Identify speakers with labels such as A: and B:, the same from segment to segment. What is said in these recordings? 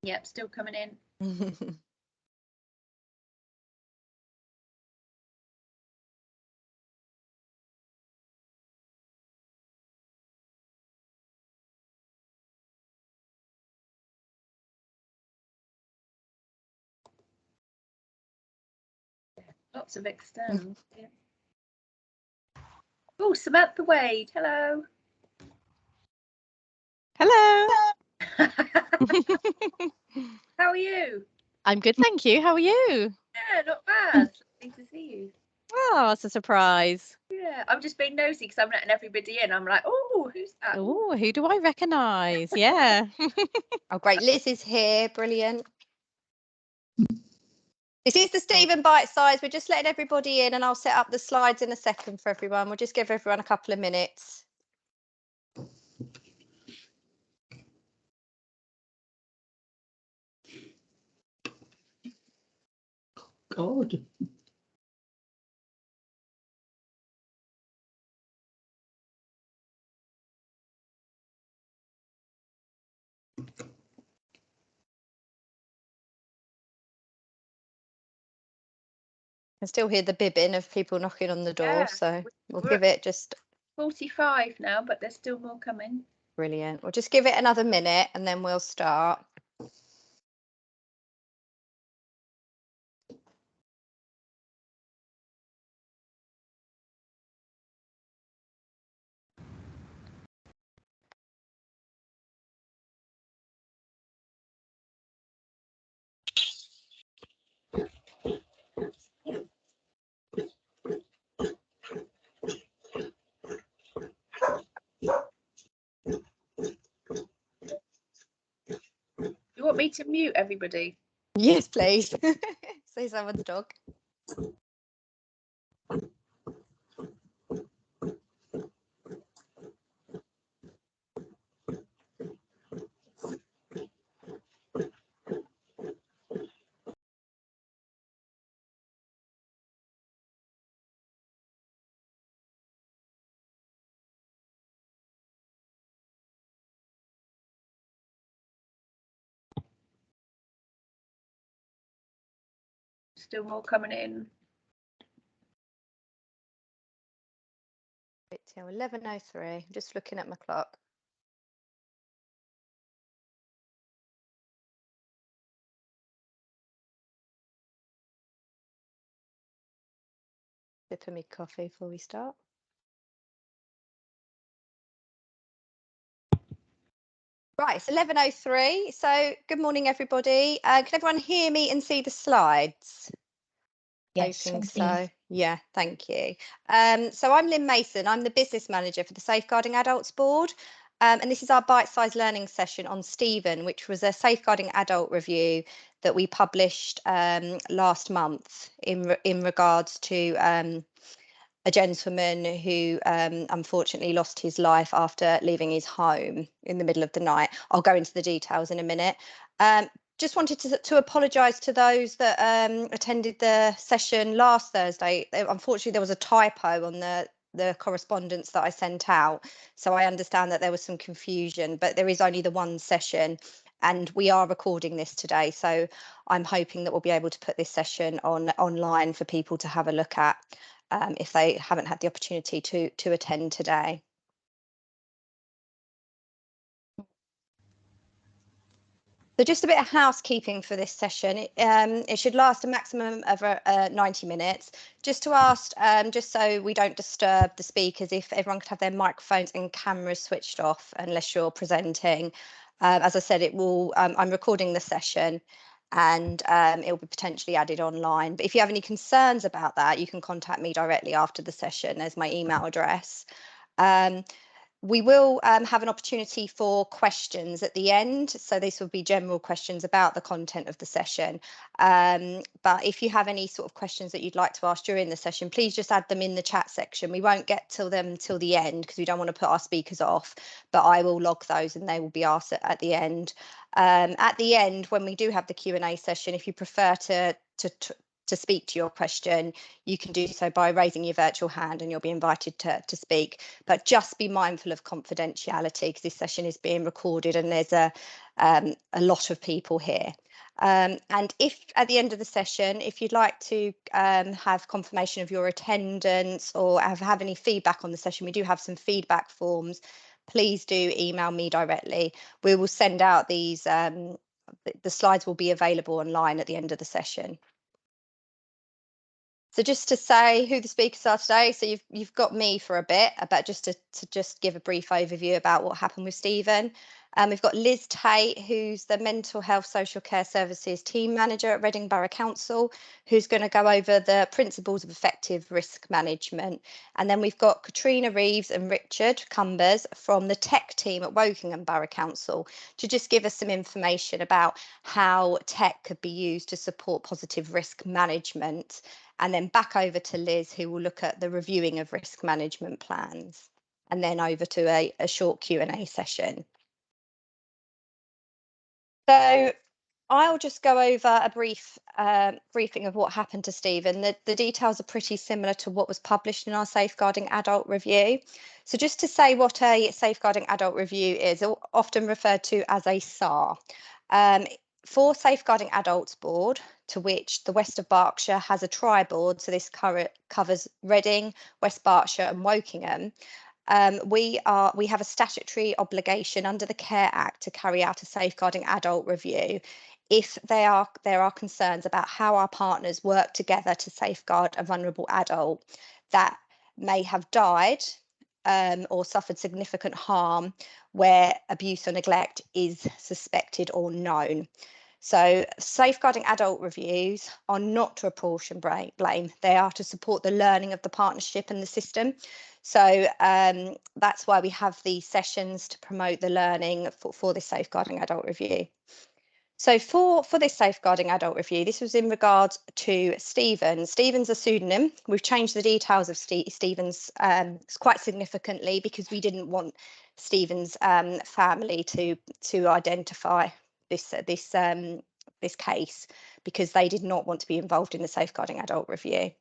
A: Yep, still coming in. Lots of externals. Yeah. Oh, Samantha Wade, hello.
B: Hello.
A: How are you?
B: I'm good, thank you. How are you?
A: Yeah, not bad. Lovely to see you.
B: Oh, it's a surprise.
A: Yeah, I'm just being nosy because I'm letting everybody in. I'm like, oh, who's that?
B: Oh, who do I recognise? Yeah.
C: Oh, great. Liz is here. Brilliant. This is the Stephen Bitesize. We're just letting everybody in, and I'll set up the slides in a second for everyone. We'll just give everyone a couple of minutes.
D: God.
C: I can still hear the bibbing of people knocking on the door,
A: Yeah,
C: so we'll
A: we're
C: give it just
A: 45 now, but there's still more coming.
C: brilliant. We'll just give it another minute and then we'll start.
A: You want me to mute everybody?
C: Yes, please. Say someone's dog.
A: Still more coming in.
C: It's 11:03. I'm just looking at my clock. Sip of me coffee before we start. Right, it's 11:03. So good morning, everybody. Can everyone hear me and see the slides?
E: Yes,
C: Hoping
E: thank
C: so.
E: you.
C: Yeah, thank you. So I'm Lynn Mason. I'm the business manager for the Safeguarding Adults Board. And this is our bite-sized learning session on Stephen, which was a safeguarding adult review that we published last month in regards to a gentleman who unfortunately lost his life after leaving his home in the middle of the night. I'll go into the details in a minute. Just wanted to apologise to those that attended the session last Thursday. Unfortunately, there was a typo on the correspondence that I sent out. So I understand that there was some confusion, but there is only the one session and we are recording this today. So I'm hoping that we'll be able to put this session online for people to have a look at if they haven't had the opportunity to attend today. So just a bit of housekeeping for this session. It should last a maximum of 90 minutes. Just to ask, just so we don't disturb the speakers, if everyone could have their microphones and cameras switched off unless you're presenting. As I said, it will. I'm recording the session and it will be potentially added online. But if you have any concerns about that, you can contact me directly after the session. There's my email address. We will have an opportunity for questions at the end. So this will be general questions about the content of the session. But if you have any sort of questions that you'd like to ask during the session, please just add them in the chat section. We won't get to them till the end because we don't want to put our speakers off, but I will log those and they will be asked at the end. At the end, when we do have the Q&A session, if you prefer to to speak to your question, you can do so by raising your virtual hand and you'll be invited to speak. But just be mindful of confidentiality, because this session is being recorded and there's a lot of people here. And if at the end of the session, if you'd like to have confirmation of your attendance or have any feedback on the session, we do have some feedback forms. Please do email me directly. We will send out these, the slides will be available online at the end of the session. So just to say who the speakers are today, so you've got me for a bit, but just to just give a brief overview about what happened with Stephen. We've got Liz Tate, who's the Mental Health Social Care Services Team Manager at Reading Borough Council, who's going to go over the principles of effective risk management. And then we've got Katrina Reeves and Richard Cumbers from the tech team at Wokingham Borough Council to just give us some information about how tech could be used to support positive risk management. And then back over to Liz, who will look at the reviewing of risk management plans, and then over to a short Q&A session. So I'll just go over a brief briefing of what happened to Stephen. The details are pretty similar to what was published in our Safeguarding Adult Review. So just to say what a Safeguarding Adult Review is, often referred to as a SAR. For Safeguarding Adults Board, to which the West of Berkshire has a tri-board, so this covers Reading, West Berkshire and Wokingham. We have a statutory obligation under the Care Act to carry out a safeguarding adult review if there are concerns about how our partners work together to safeguard a vulnerable adult that may have died or suffered significant harm where abuse or neglect is suspected or known. So safeguarding adult reviews are not to apportion blame. They are to support the learning of the partnership and the system. So that's why we have these sessions to promote the learning for this safeguarding adult review. So for this safeguarding adult review, this was in regards to Stephen. Stephen's a pseudonym. We've changed the details of Stephen's quite significantly because we didn't want Stephen's family to identify this case, because they did not want to be involved in the safeguarding adult review.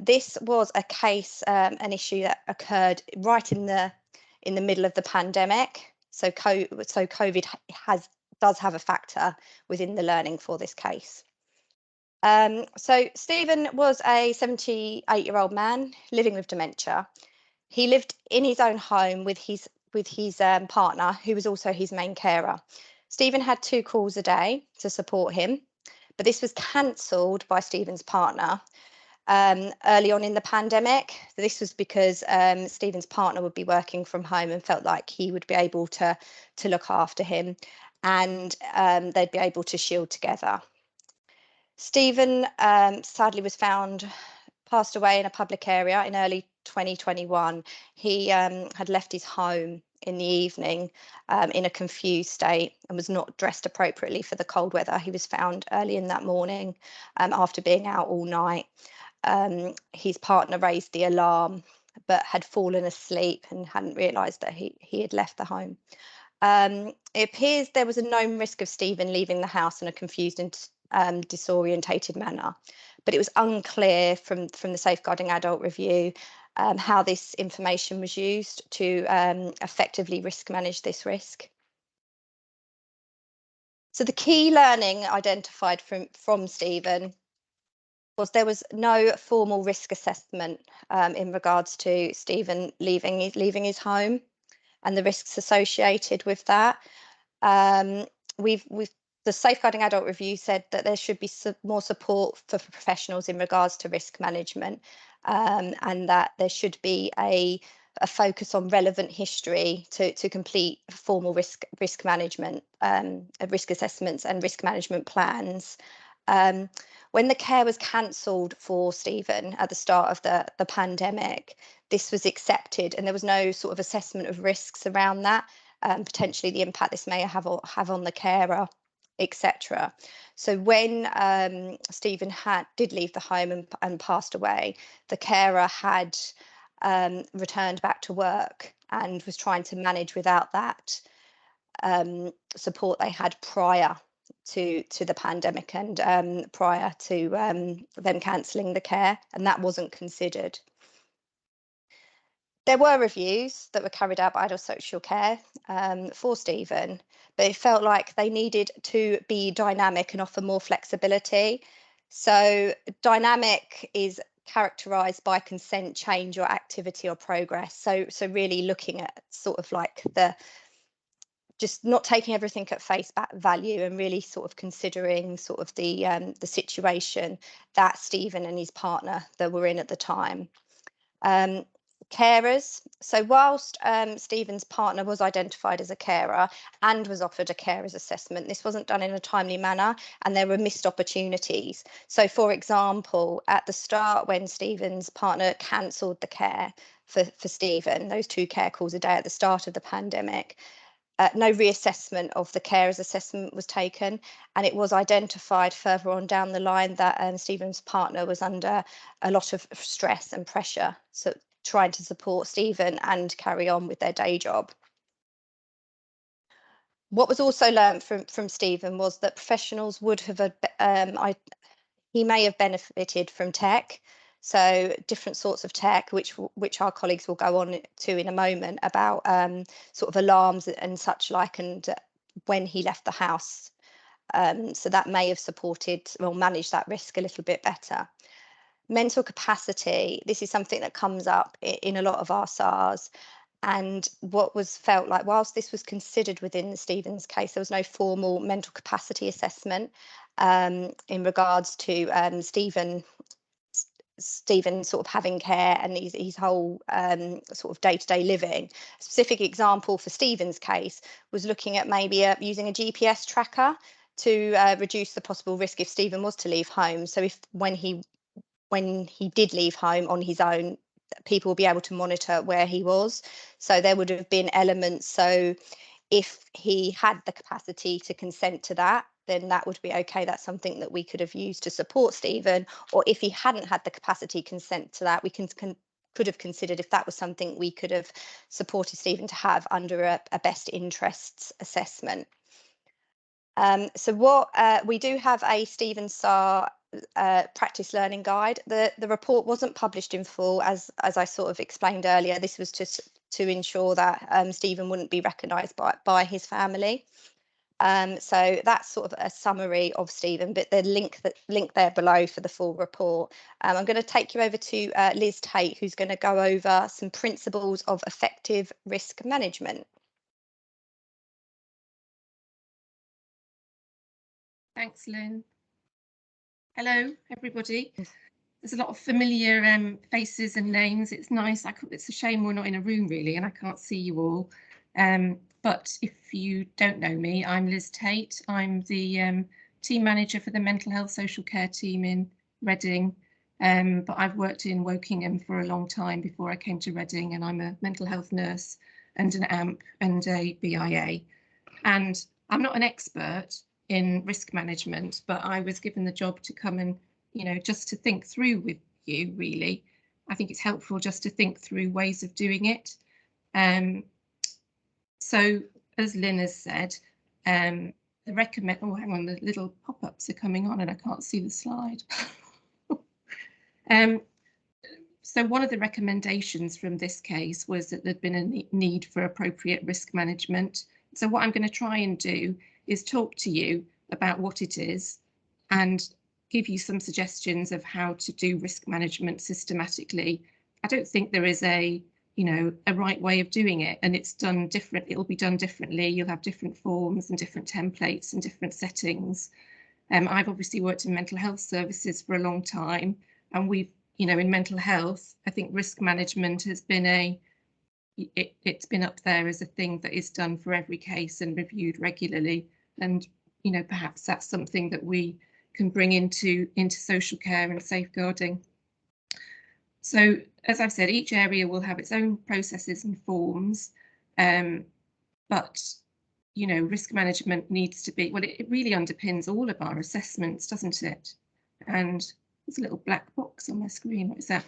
C: This was a case, an issue that occurred right in the middle of the pandemic. So COVID does have a factor within the learning for this case. So Stephen was a 78-year-old man living with dementia. He lived in his own home with his partner, who was also his main carer. Stephen had 2 calls a day to support him, but this was cancelled by Stephen's partner early on in the pandemic. This was because Stephen's partner would be working from home and felt like he would be able to look after him, and they'd be able to shield together. Stephen sadly was found passed away in a public area in early 2021. He had left his home in the evening in a confused state and was not dressed appropriately for the cold weather. He was found early in that morning after being out all night. His partner raised the alarm but had fallen asleep and hadn't realised that he had left the home. It appears there was a known risk of Stephen leaving the house in a confused and disorientated manner, but it was unclear from the Safeguarding Adult Review how this information was used to effectively risk manage this risk. So the key learning identified from Stephen was there was no formal risk assessment in regards to Stephen leaving his home and the risks associated with that. The Safeguarding Adult Review said that there should be more support for professionals in regards to risk management, and that there should be a focus on relevant history to complete formal risk management, risk assessments and risk management plans. When the care was cancelled for Stephen at the start of the pandemic, this was accepted and there was no sort of assessment of risks around that, potentially the impact this may have on the carer, etc. So when Stephen did leave the home and passed away, the carer had returned back to work and was trying to manage without that support they had prior to the pandemic and prior to them cancelling the care, and that wasn't considered. There were reviews that were carried out by adult social care for Stephen, but it felt like they needed to be dynamic and offer more flexibility. So dynamic is characterised by consent, change or activity or progress. So really looking at sort of like just not taking everything at face value and really sort of considering sort of the situation that Stephen and his partner that were in at the time. Carers. So whilst Stephen's partner was identified as a carer and was offered a carers assessment, this wasn't done in a timely manner and there were missed opportunities. So for example, at the start when Stephen's partner cancelled the care for Stephen, those 2 care calls a day at the start of the pandemic, no reassessment of the carers assessment was taken, and it was identified further on down the line that Stephen's partner was under a lot of stress and pressure, so trying to support Stephen and carry on with their day job. What was also learned from Stephen was that professionals would have, he may have benefited from tech, so different sorts of tech, which our colleagues will go on to in a moment about sort of alarms and such like, and when he left the house. So that may have supported or managed that risk a little bit better. Mental capacity, this is something that comes up in a lot of our SARs. And what was felt like, whilst this was considered within the Stephen's case, there was no formal mental capacity assessment in regards to Stephen sort of having care and his whole sort of day-to-day living. A specific example for Stephen's case was looking at maybe using a GPS tracker to reduce the possible risk if Stephen was to leave home. So if when he did leave home on his own, people would be able to monitor where he was. So there would have been elements. So if he had the capacity to consent to that, then that would be okay. That's something that we could have used to support Stephen. Or if he hadn't had the capacity consent to that, we could have considered if that was something we could have supported Stephen to have under a best interests assessment. So what we do have a Stephen SAR practice learning guide. The report wasn't published in full, as I sort of explained earlier. This was just to ensure that Stephen wouldn't be recognised by his family. So that's sort of a summary of Stephen, but the link there below for the full report. I'm going to take you over to Liz Tate, who's going to go over some principles of effective risk management.
E: Thanks, Lynn. Hello, everybody. There's a lot of familiar faces and names. It's nice. It's a shame we're not in a room, really, and I can't see you all. But if you don't know me, I'm Liz Tate. I'm the team manager for the mental health social care team in Reading. But I've worked in Wokingham for a long time before I came to Reading, and I'm a mental health nurse and an AMP and a BIA. And I'm not an expert in risk management, but I was given the job to come and, just to think through with you, really. I think it's helpful just to think through ways of doing it. So, as Lynn has said, the the little pop-ups are coming on and I can't see the slide. So one of the recommendations from this case was that there'd been a need for appropriate risk management. So what I'm going to try and do is talk to you about what it is and give you some suggestions of how to do risk management systematically. I don't think there is a right way of doing it, and it's done different. It'll be done differently. You'll have different forms and different templates and different settings. I've obviously worked in mental health services for a long time, and we've, in mental health, I think risk management has been it's been up there as a thing that is done for every case and reviewed regularly. And, perhaps that's something that we can bring into social care and safeguarding. So, as I've said, each area will have its own processes and forms, but, risk management needs to be, well, it really underpins all of our assessments, doesn't it? And there's a little black box on my screen, what is that?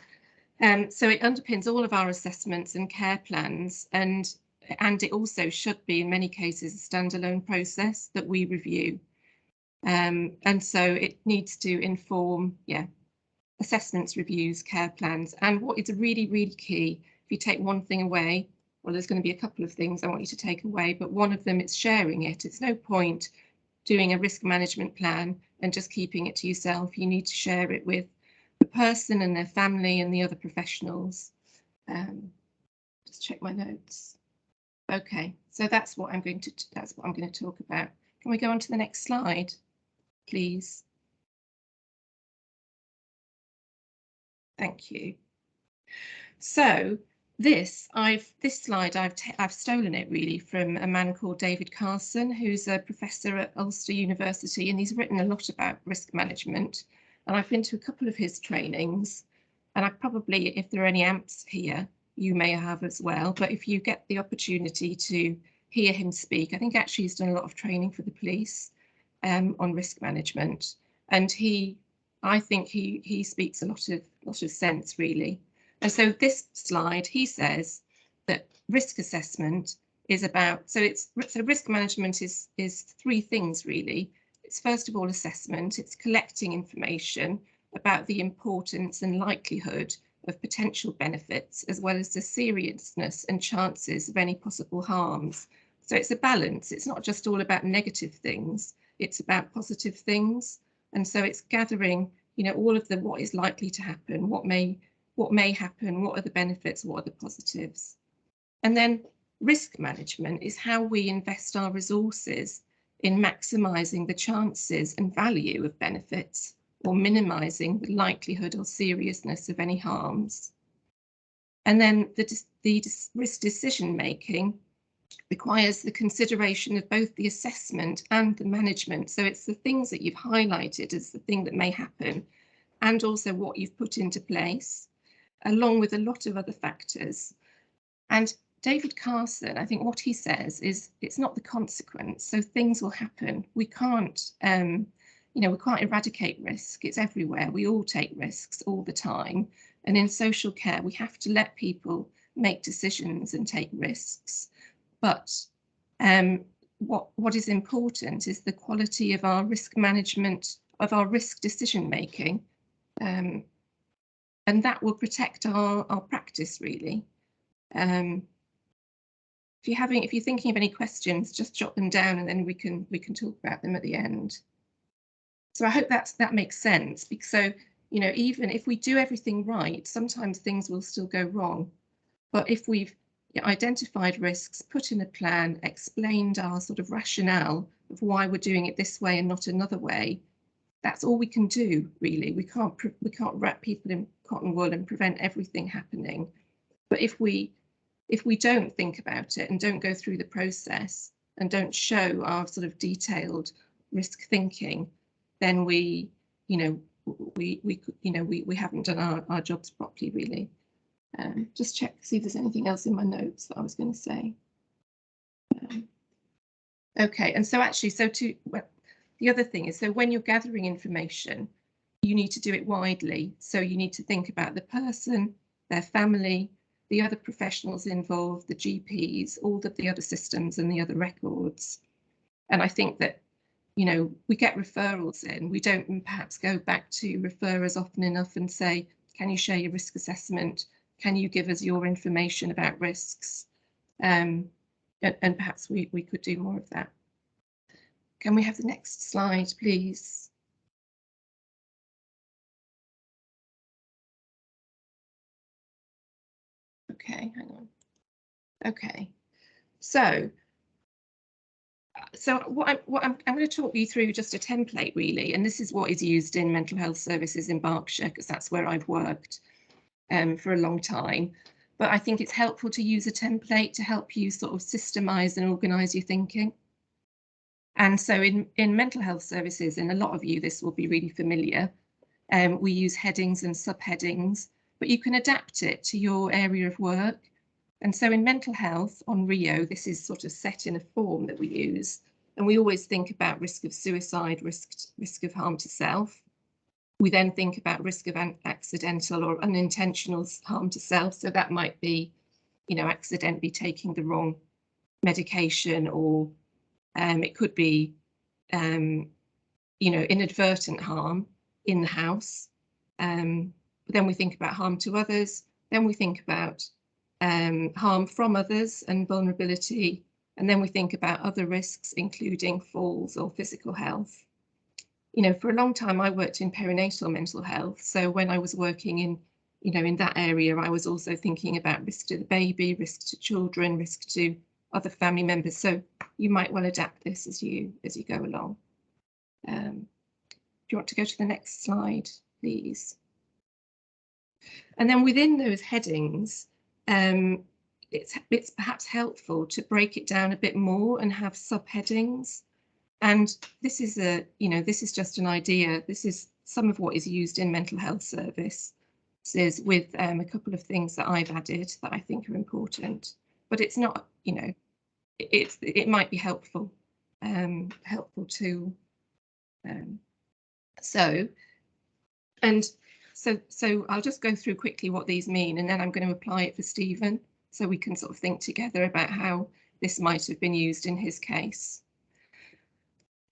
E: So it underpins all of our assessments and care plans, and it also should be, in many cases, a standalone process that we review. And so it needs to inform, assessments, reviews, care plans. And what is really, really key, if you take one thing away, well, there's going to be a couple of things I want you to take away, but one of them is sharing it. It's no point doing a risk management plan and just keeping it to yourself. You need to share it with the person and their family and the other professionals. Just check my notes. Okay, so that's what I'm going to talk about. Can we go on to the next slide, please? Thank you. So this slide I've stolen it really from a man called David Carson, who's a professor at Ulster University, and he's written a lot about risk management. And I've been to a couple of his trainings, and I probably, if there are any AMPs here, you may have as well. But if you get the opportunity to hear him speak, I think actually he's done a lot of training for the police on risk management, and I think he speaks a lot of sense really. And so this slide, he says that risk assessment is about, so risk management is three things really. It's first of all assessment, it's collecting information about the importance and likelihood of potential benefits, as well as the seriousness and chances of any possible harms. So it's a balance. It's not just all about negative things, it's about positive things. And so it's gathering, all of what is likely to happen, what may happen, what are the benefits, what are the positives. And then risk management is how we invest our resources in maximising the chances and value of benefits, or minimising the likelihood or seriousness of any harms. And then the risk decision making requires the consideration of both the assessment and the management. So it's the things that you've highlighted as the thing that may happen, and also what you've put into place, along with a lot of other factors. And David Carson, I think what he says is it's not the consequence. So things will happen. We can't, we can't eradicate risk. It's everywhere. We all take risks all the time. And in social care, we have to let people make decisions and take risks. But what is important is the quality of our risk management, of our risk decision making, and that will protect our practice really. If you're thinking of any questions, just jot them down, and then we can talk about them at the end. So I hope that makes sense, because so even if we do everything right, sometimes things will still go wrong. But if we've identified risks, put in a plan, explained our sort of rationale of why we're doing it this way and not another way, that's all we can do really. We can't wrap people in cotton wool and prevent everything happening. But if we don't think about it and don't go through the process and don't show our sort of detailed risk thinking, then we haven't done our jobs properly really. Just check, see if there's anything else in my notes that I was going to say. Okay, and so actually, the other thing is, so when you're gathering information, you need to do it widely. So you need to think about the person, their family, the other professionals involved, the GPs, all of the other systems and the other records. And I think that, we get referrals in, we don't perhaps go back to referrers often enough and say, can you share your risk assessment? Can you give us your information about risks? And perhaps we could do more of that. Can we have the next slide, please? Okay, hang on. Okay, so what I'm going to talk you through just a template really, and this is what is used in mental health services in Berkshire, because that's where I've worked for a long time. But I think it's helpful to use a template to help you sort of systemize and organize your thinking. And so in mental health services, and a lot of you, this will be really familiar, we use headings and subheadings, but you can adapt it to your area of work. And so in mental health on Rio, this is sort of set in a form that we use. And we always think about risk of suicide, risk of harm to self. We then think about risk of accidental or unintentional harm to self. So that might be, accidentally taking the wrong medication, or it could be, inadvertent harm in the house. But then we think about harm to others. Then we think about harm from others and vulnerability. And then we think about other risks, including falls or physical health. For a long time, I worked in perinatal mental health. So when I was working in that area, I was also thinking about risk to the baby, risk to children, risk to other family members. So you might well adapt this as you go along. Do you want to go to the next slide, please? And then within those headings, it's perhaps helpful to break it down a bit more and have subheadings. And this is just an idea. This is some of what is used in mental health services with a couple of things that I've added that I think are important. But it's not, it might be helpful, to. So I'll just go through quickly what these mean, and then I'm going to apply it for Stephen, so we can sort of think together about how this might have been used in his case.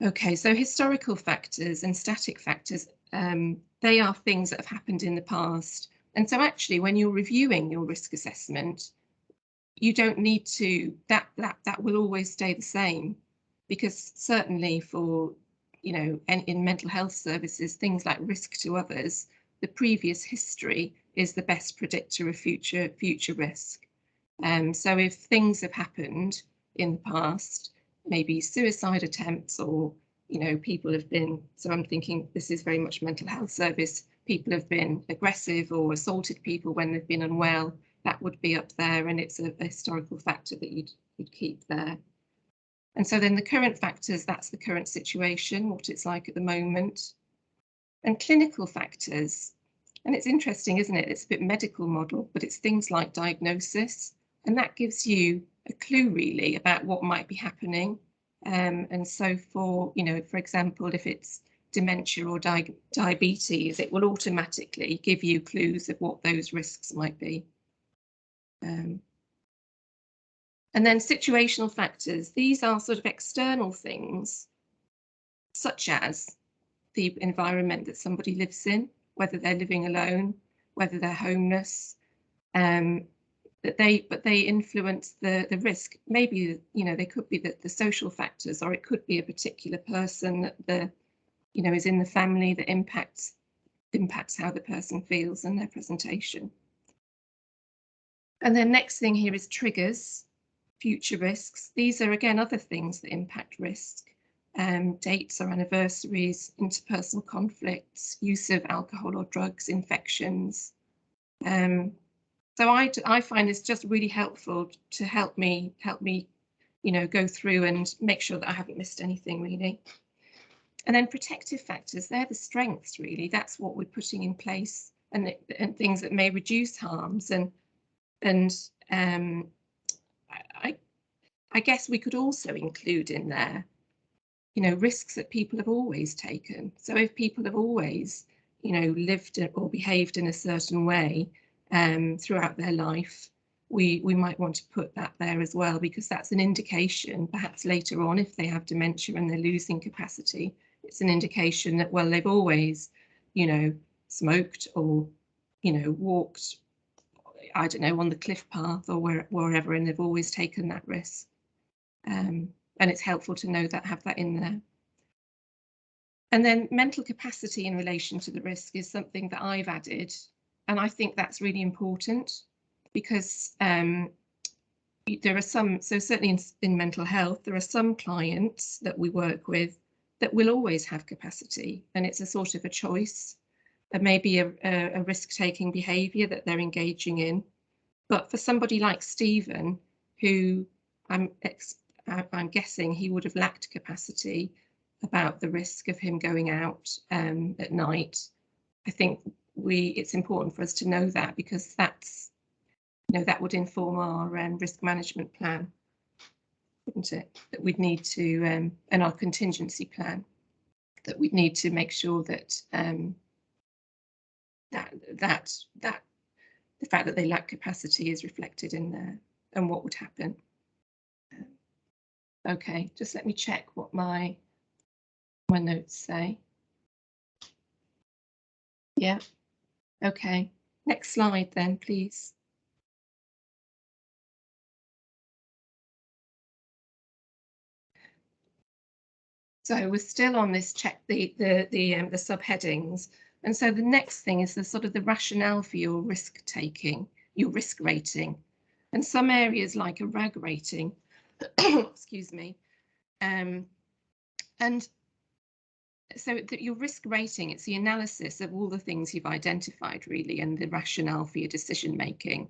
E: Okay, so historical factors and static factors, they are things that have happened in the past. And so actually, when you're reviewing your risk assessment, you don't need to, that will always stay the same, because certainly for, in mental health services, things like risk to others, the previous history is the best predictor of future risk. So if things have happened in the past, maybe suicide attempts, or people have been, so I'm thinking this is very much mental health service, people have been aggressive or assaulted people when they've been unwell, that would be up there, and it's a historical factor that you'd keep there. And so then the current factors, that's the current situation, what it's like at the moment. And clinical factors, and it's interesting, isn't it? It's a bit medical model, but it's things like diagnosis, and that gives you a clue really about what might be happening. And so for example, if it's dementia or diabetes, it will automatically give you clues of what those risks might be. And then situational factors, these are sort of external things, such as the environment that somebody lives in, whether they're living alone, whether they're homeless, but they influence the risk. Maybe they could be the social factors, or it could be a particular person that is in the family that impacts how the person feels and their presentation. And then next thing here is triggers, future risks. These are again other things that impact risk. Dates or anniversaries, interpersonal conflicts, use of alcohol or drugs, infections. So I find this just really helpful to help me go through and make sure that I haven't missed anything really. And then protective factors, they're the strengths really. That's what we're putting in place, and things that may reduce harms. And I guess we could also include in there, risks that people have always taken. So if people have always, lived or behaved in a certain way throughout their life, we might want to put that there as well, because that's an indication, perhaps later on, if they have dementia and they're losing capacity, it's an indication that, well, they've always, smoked or, walked, I don't know, on the cliff path or wherever, and they've always taken that risk. And it's helpful to know that, have that in there. And then mental capacity in relation to the risk is something that I've added, and I think that's really important, because there are some, so certainly in mental health, there are some clients that we work with that will always have capacity, and it's a sort of a choice. There may be a risk-taking behaviour that they're engaging in, but for somebody like Stephen, who I'm guessing he would have lacked capacity about the risk of him going out at night, I think it's important for us to know that, because that's, that would inform our risk management plan, wouldn't it? That we'd need to, and our contingency plan, that we'd need to make sure that that the fact that they lack capacity is reflected in there, and what would happen. Okay, just let me check what my my notes say. Yeah, okay. Next slide then, please. So we're still on this check the subheadings, and so the next thing is the sort of the rationale for your risk taking, your risk rating, and some areas like a RAG rating, excuse me, and so your risk rating, it's the analysis of all the things you've identified really, and the rationale for your decision making.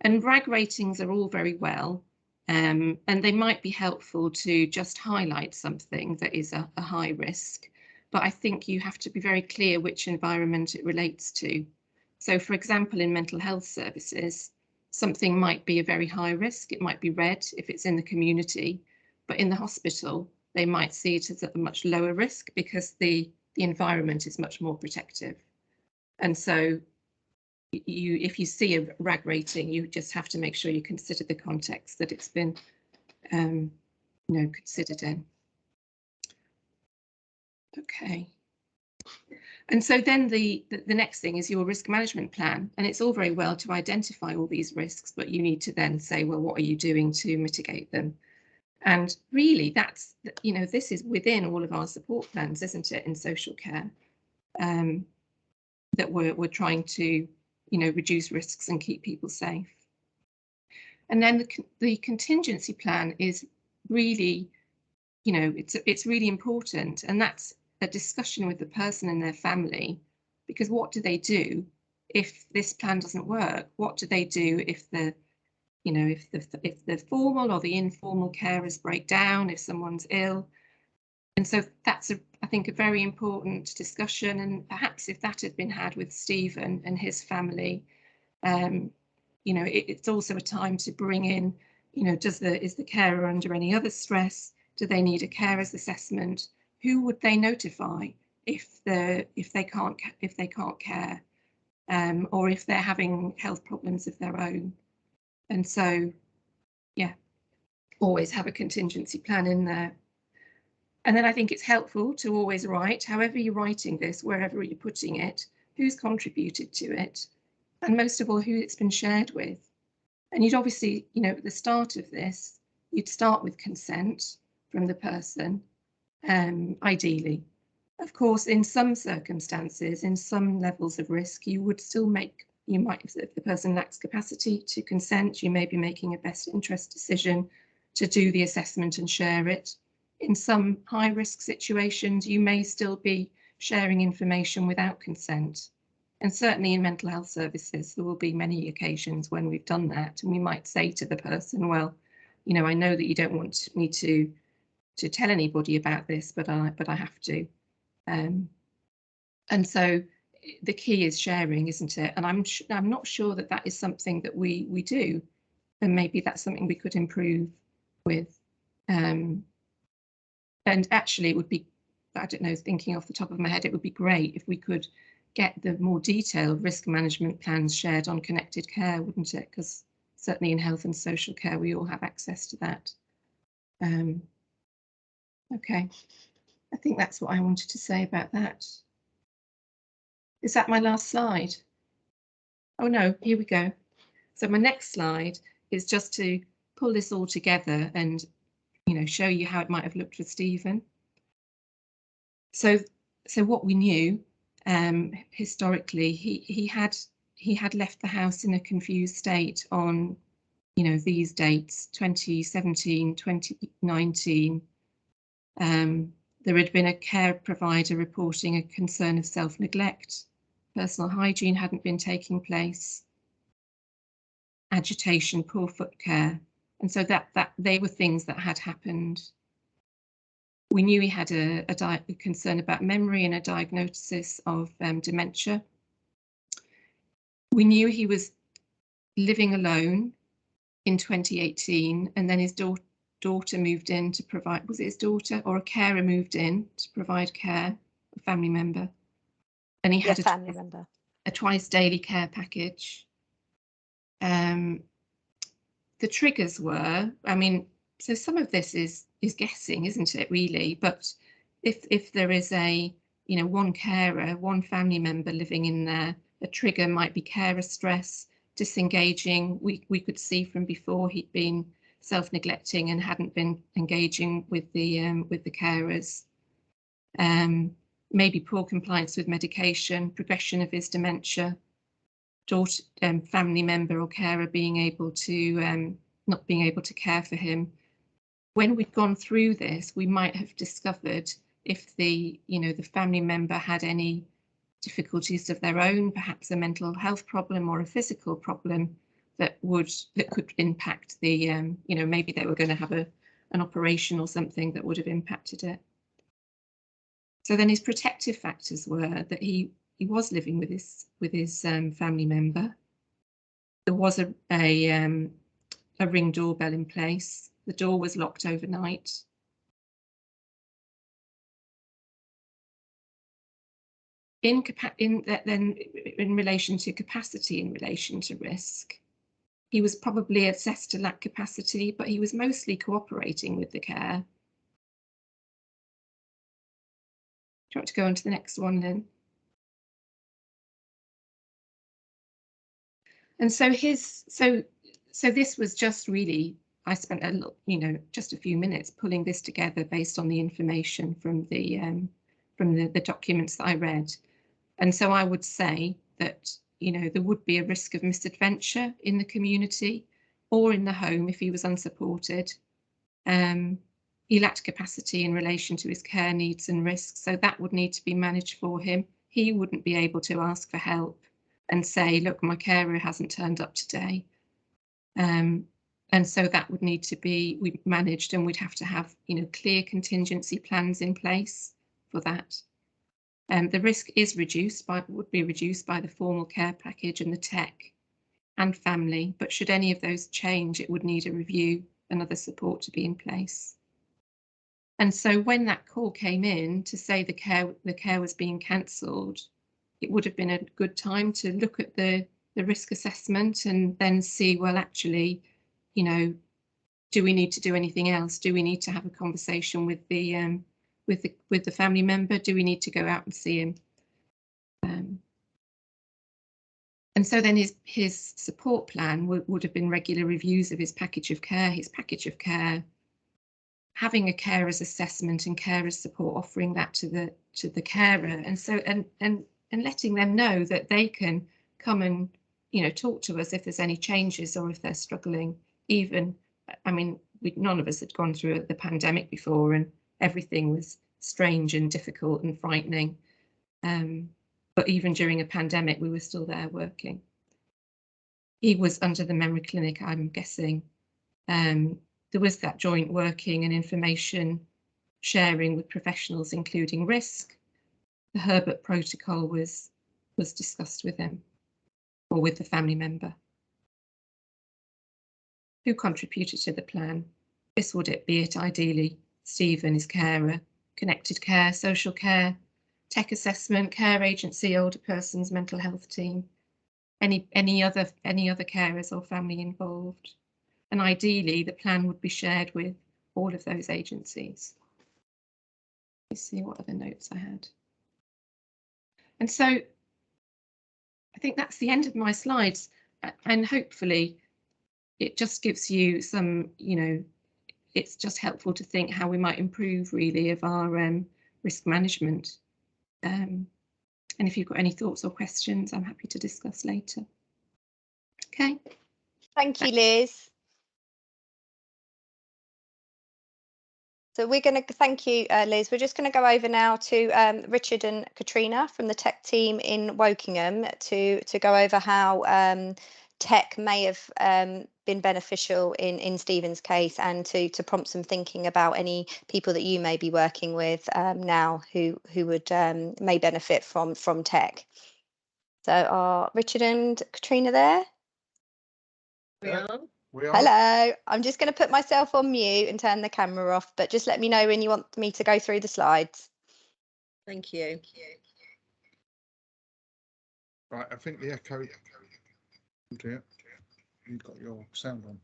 E: And RAG ratings are all very well. And they might be helpful to just highlight something that is a high risk, but I think you have to be very clear which environment it relates to. So for example, in mental health services, something might be a very high risk. It might be red if it's in the community, but in the hospital, they might see it as a much lower risk because the environment is much more protective. And so if you see a RAG rating, you just have to make sure you consider the context that it's been considered in. Okay. And so then the next thing is your risk management plan. And it's all very well to identify all these risks, but you need to then say, well, what are you doing to mitigate them? And really, that's, this is within all of our support plans, isn't it, in social care, that we're trying to reduce risks and keep people safe. And then the contingency plan is really, it's really important, and that's a discussion with the person and their family, because what do they do if this plan doesn't work? What do they do if the formal or the informal carers break down, if someone's ill? And so that's, I think, a very important discussion. And perhaps if that had been had with Stephen and his family, it's also a time to bring in, is the carer under any other stress? Do they need a carer's assessment? Who would they notify if they can't care, or if they're having health problems of their own? And so, yeah, always have a contingency plan in there. And then I think it's helpful to always write, however you're writing this, wherever you're putting it, who's contributed to it, and most of all, who it's been shared with. And you'd obviously, at the start of this, you'd start with consent from the person, ideally. Of course, in some circumstances, in some levels of risk, you would still if the person lacks capacity to consent, you may be making a best interest decision to do the assessment and share it. In some high risk situations, you may still be sharing information without consent. And certainly in mental health services, there will be many occasions when we've done that, and we might say to the person, well, I know that you don't want me to tell anybody about this, but I have to. And so the key is sharing, isn't it? And I'm not sure that is something that we do, and maybe that's something we could improve with. And actually, it would be, I don't know, thinking off the top of my head, it would be great if we could get the more detailed risk management plans shared on connected care, wouldn't it? Because certainly in health and social care, we all have access to that. Okay, I think that's what I wanted to say about that. Is that my last slide? Oh no, here we go. So my next slide is just to pull this all together and show you how it might have looked for Stephen. So what we knew historically, he had left the house in a confused state on these dates, 2017, 2019. There had been a care provider reporting a concern of self-neglect. Personal hygiene hadn't been taking place. Agitation, poor foot care. And so that they were things that had happened. We knew he had a concern about memory and a diagnosis of dementia. We knew he was living alone in 2018, and then his daughter moved in to provide, was it his daughter or a carer moved in to provide care, a family member. And he had a twice daily care package. The triggers were, so some of this is guessing, isn't it, really? But if there is a, you know, one carer, one family member living in there, a trigger might be carer stress, disengaging. We could see from before he'd been self-neglecting and hadn't been engaging with the carers. Maybe poor compliance with medication, progression of his dementia, daughter, family member or carer being able to not being able to care for him. When we'd gone through this, we might have discovered if the, you know, the family member had any difficulties of their own, perhaps a mental health problem or a physical problem that could impact the, you know, maybe they were going to have an operation or something that would have impacted it. So then his protective factors were that he was living with his family member. There was a Ring doorbell in place. The door was locked overnight. In relation to capacity, in relation to risk, he was probably assessed to lack capacity, but he was mostly cooperating with the care. Do you want to go on to the next one, Lynn? And so so this was just really, I spent just a few minutes pulling this together based on the information from the documents that I read. And so I would say that, you know, there would be a risk of misadventure in the community or in the home if he was unsupported. He lacked capacity in relation to his care needs and risks, so that would need to be managed for him. He wouldn't be able to ask for help and say, look, my carer hasn't turned up today. And so that would need to be managed, and we'd have to have, you know, clear contingency plans in place for that. The risk would be reduced by the formal care package and the tech and family, but should any of those change, it would need a review and other support to be in place. And so when that call came in to say the care was being cancelled, it would have been a good time to look at the risk assessment and then see, well, actually, you know, do we need to do anything else? Do we need to have a conversation with the family member? Do we need to go out and see him? And so then his support plan would have been regular reviews of his package of care, having a carer's assessment and carer's support, offering that to the carer, and so and letting them know that they can come and, you know, talk to us if there's any changes or if they're struggling. Even, I mean, none of us had gone through the pandemic before, and everything was strange and difficult and frightening. But even during a pandemic, we were still there working. He was under the memory clinic, I'm guessing. There was that joint working and information sharing with professionals, including risk. The Herbert protocol was discussed with him or with the family member. Who contributed to the plan? This would be it ideally. Stephen, his carer, connected care, social care, tech assessment, care agency, older persons, mental health team, any other carers or family involved. And ideally, the plan would be shared with all of those agencies. Let's see what other notes I had. And so I think that's the end of my slides, and hopefully it just gives you some, you know, it's just helpful to think how we might improve really of our risk management. And if you've got any thoughts or questions, I'm happy to discuss later. Okay.
C: Thank you, Liz. So we're going to thank you, Liz. We're just going to go over now to Richard and Katrina from the tech team in Wokingham to go over how tech may have been beneficial in Stephen's case, and to prompt some thinking about any people that you may be working with now who would may benefit from tech. So are Richard and Katrina there?
A: We are.
C: Hello, I'm just going to put myself on mute and turn the camera off, but just let me know when you want me to go through the slides.
A: Thank you.
D: Right, I think the echo. Yeah, you've got your sound on.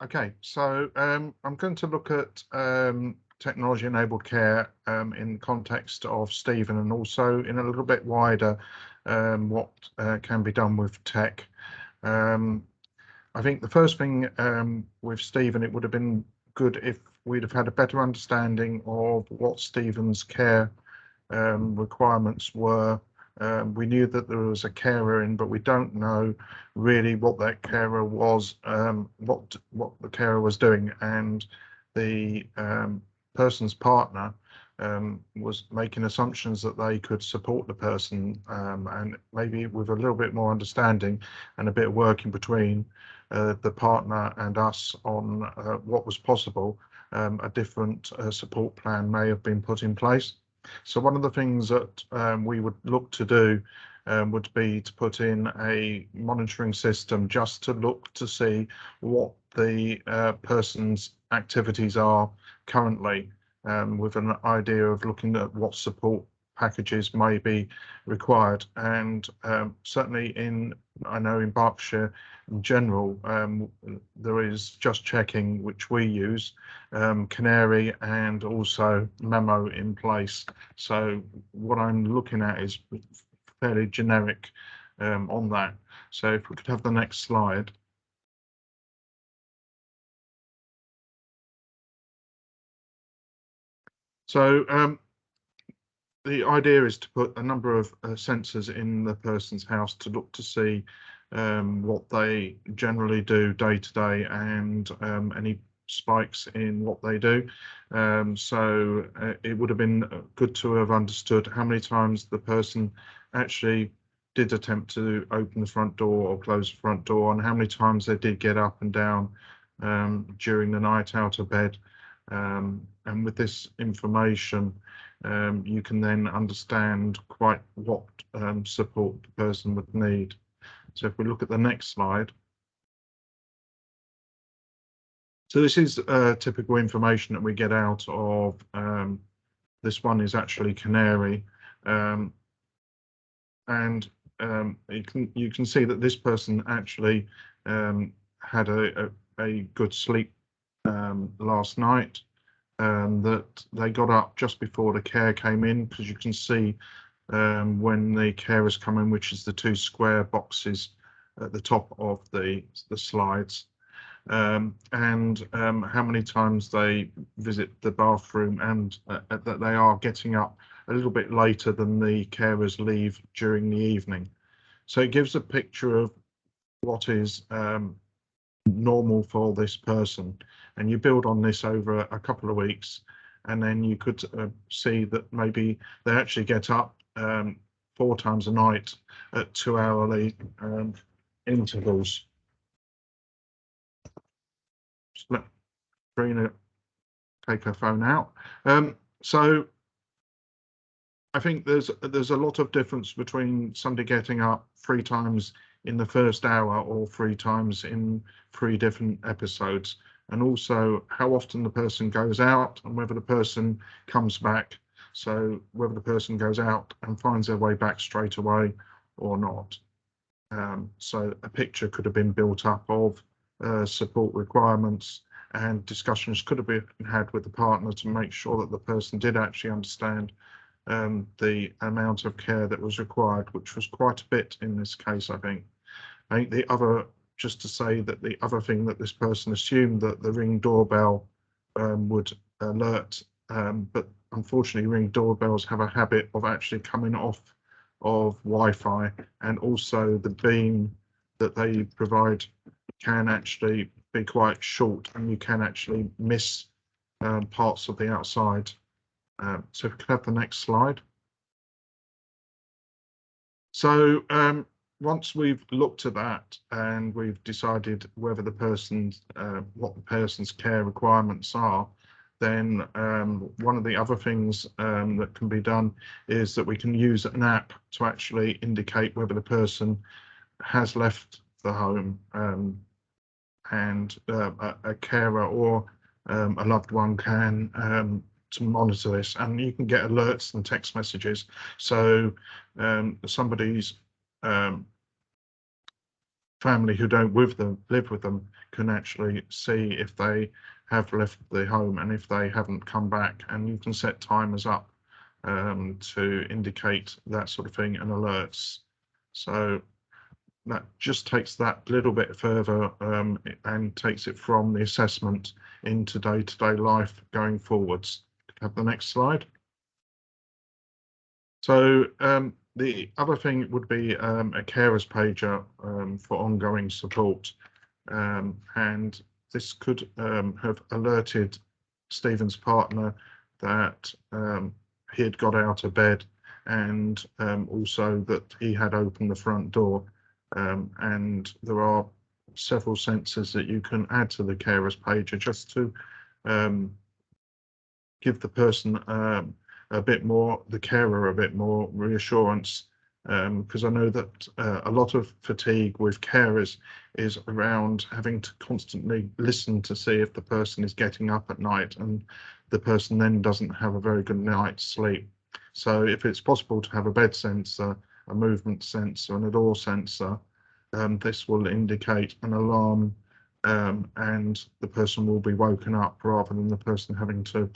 D: Okay, so I'm going to look at technology-enabled care in context of Stephen, and also in a little bit wider what can be done with tech. I think the first thing with Stephen, it would have been good if we'd have had a better understanding of what Stephen's care requirements were. We knew that there was a carer in, but we don't know really what that carer was, what the carer was doing, and the person's partner was making assumptions that they could support the person, and maybe with a little bit more understanding and a bit of work in between the partner and us on what was possible, a different support plan may have been put in place. So one of the things that we would look to do would be to put in a monitoring system just to look to see what the person's activities are currently, with an idea of looking at what support packages may be required. And certainly I know in Berkshire in general, there is Just Checking, which we use, Canary, and also Memo in place. So what I'm looking at is fairly generic on that. So if we could have the next slide. So the idea is to put a number of sensors in the person's house to look to see what they generally do day to day, and any spikes in what they do. So it would have been good to have understood how many times the person actually did attempt to open the front door or close the front door, and how many times they did get up and down during the night out of bed. And with this information, you can then understand quite what support the person would need. So if we look at the next slide. So this is typical information that we get out of, this one is actually Canary. And you can see that this person actually had a good sleep last night. That they got up just before the care came in, because you can see when the carers come in, which is the two square boxes at the top of the slides, and how many times they visit the bathroom, and that they are getting up a little bit later than the carers leave during the evening. So it gives a picture of what is normal for this person, and you build on this over a couple of weeks, and then you could see that maybe they actually get up 4 times a night at 2-hourly intervals. Just let Karina take her phone out. So I think there's a lot of difference between somebody getting up 3 times in the first hour or 3 times in 3 different episodes, and also how often the person goes out and whether the person comes back. So whether the person goes out and finds their way back straight away or not. So a picture could have been built up of support requirements, and discussions could have been had with the partner to make sure that the person did actually understand the amount of care that was required, which was quite a bit in this case, I think. I think the other, just to say that the other thing that this person assumed that the Ring doorbell would alert, but unfortunately Ring doorbells have a habit of actually coming off of Wi-Fi, and also the beam that they provide can actually be quite short, and you can actually miss parts of the outside. So if we could have the next slide. So once we've looked at that and we've decided whether the person's what the person's care requirements are, then one of the other things that can be done is that we can use an app to actually indicate whether the person has left the home, and a carer or a loved one can to monitor this, and you can get alerts and text messages. So somebody's family who don't live with them can actually see if they have left the home and if they haven't come back, and you can set timers up to indicate that sort of thing and alerts. So that just takes that little bit further and takes it from the assessment into day-to-day life going forwards. Have the next slide. So the other thing would be a carers pager for ongoing support, and this could have alerted Stephen's partner that he had got out of bed, and also that he had opened the front door. And there are several sensors that you can add to the carers pager just to give the person a bit more, the carer a bit more reassurance, because I know that a lot of fatigue with carers is around having to constantly listen to see if the person is getting up at night, and the person then doesn't have a very good night's sleep. So if it's possible to have a bed sensor, a movement sensor and a door sensor, this will indicate an alarm, and the person will be woken up rather than the person having to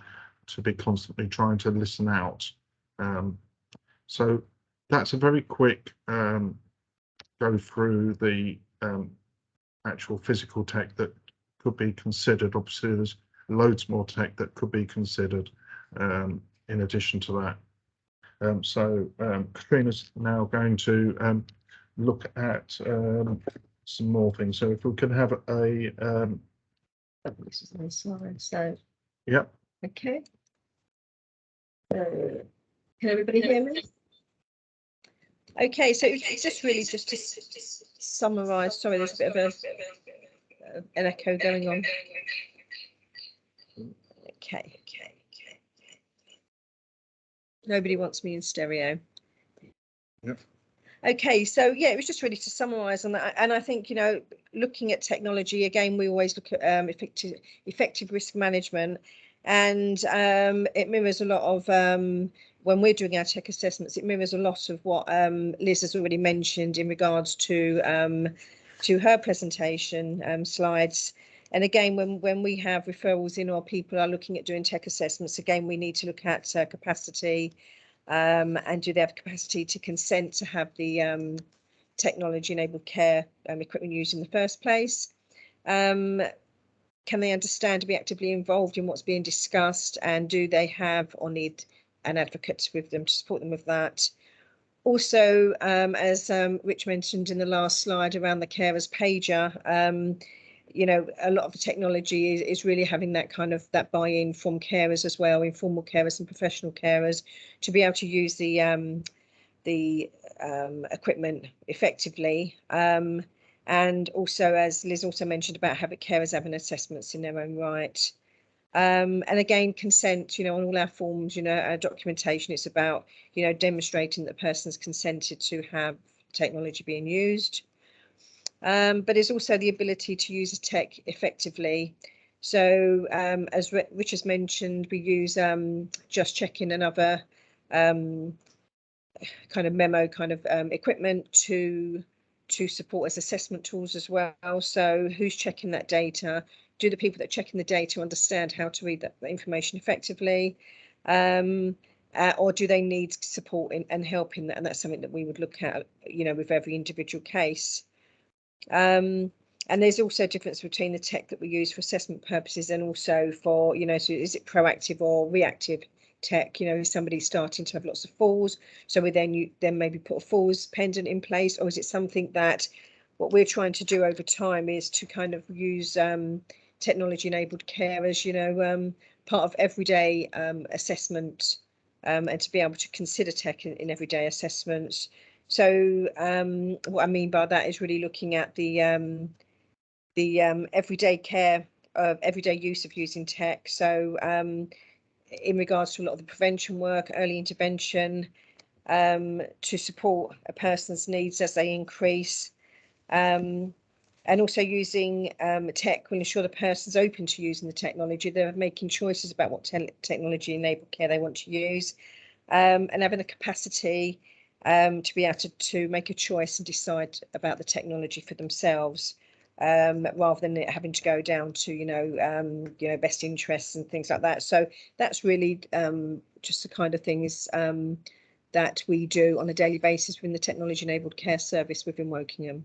D: be constantly trying to listen out. So that's a very quick go through the actual physical tech that could be considered. Obviously, there's loads more tech that could be considered in addition to that. So Katrina's now going to look at some more things. So if we can have a
F: this is my slide. So
D: yeah.
F: Okay. Can everybody hear me? Okay, so it's just really just to summarise. Sorry, there's a bit of an echo going on. Okay. Nobody wants me in stereo.
D: Yep.
F: Okay, so yeah, it was just really to summarise on that, and I think, you know, looking at technology again, we always look at effective risk management, and it mirrors a lot of when we're doing our tech assessments. It mirrors a lot of what Liz has already mentioned in regards to her presentation slides. And again, when we have referrals in or people are looking at doing tech assessments, again, we need to look at capacity. And do they have capacity to consent to have the technology-enabled care equipment used in the first place? Can they understand to be actively involved in what's being discussed, and do they have or need an advocate with them to support them with that? Also, as Rich mentioned in the last slide around the carers pager, you know, a lot of the technology is really having that kind of that buy-in from carers as well, informal carers and professional carers, to be able to use the equipment effectively. And also, as Liz also mentioned, about having carers having assessments in their own right. And again, consent, you know, on all our forms, you know, our documentation, it's about, you know, demonstrating that the person's consented to have technology being used. But it's also the ability to use the tech effectively. So as Rich has mentioned, we use Just Checking and other kind of memo kind of equipment to support as assessment tools as well. So who's checking that data? Do the people that are checking the data understand how to read that information effectively? Or do they need support and help in that? And that's something that we would look at, you know, with every individual case. And there's also a difference between the tech that we use for assessment purposes and also for, you know, so is it proactive or reactive tech? You know, is somebody starting to have lots of falls, so we then maybe put a falls pendant in place, or is it something that what we're trying to do over time is to kind of use technology enabled care as, you know, part of everyday assessment, and to be able to consider tech in everyday assessments. So what I mean by that is really looking at the everyday care of everyday use of using tech. So in regards to a lot of the prevention work, early intervention, to support a person's needs as they increase, and also using tech will ensure the person's open to using the technology. They're making choices about what technology enabled care they want to use, and having the capacity to be able to make a choice and decide about the technology for themselves, rather than it having to go down to best interests and things like that. So that's really just the kind of things that we do on a daily basis within the technology enabled care service within Wokingham.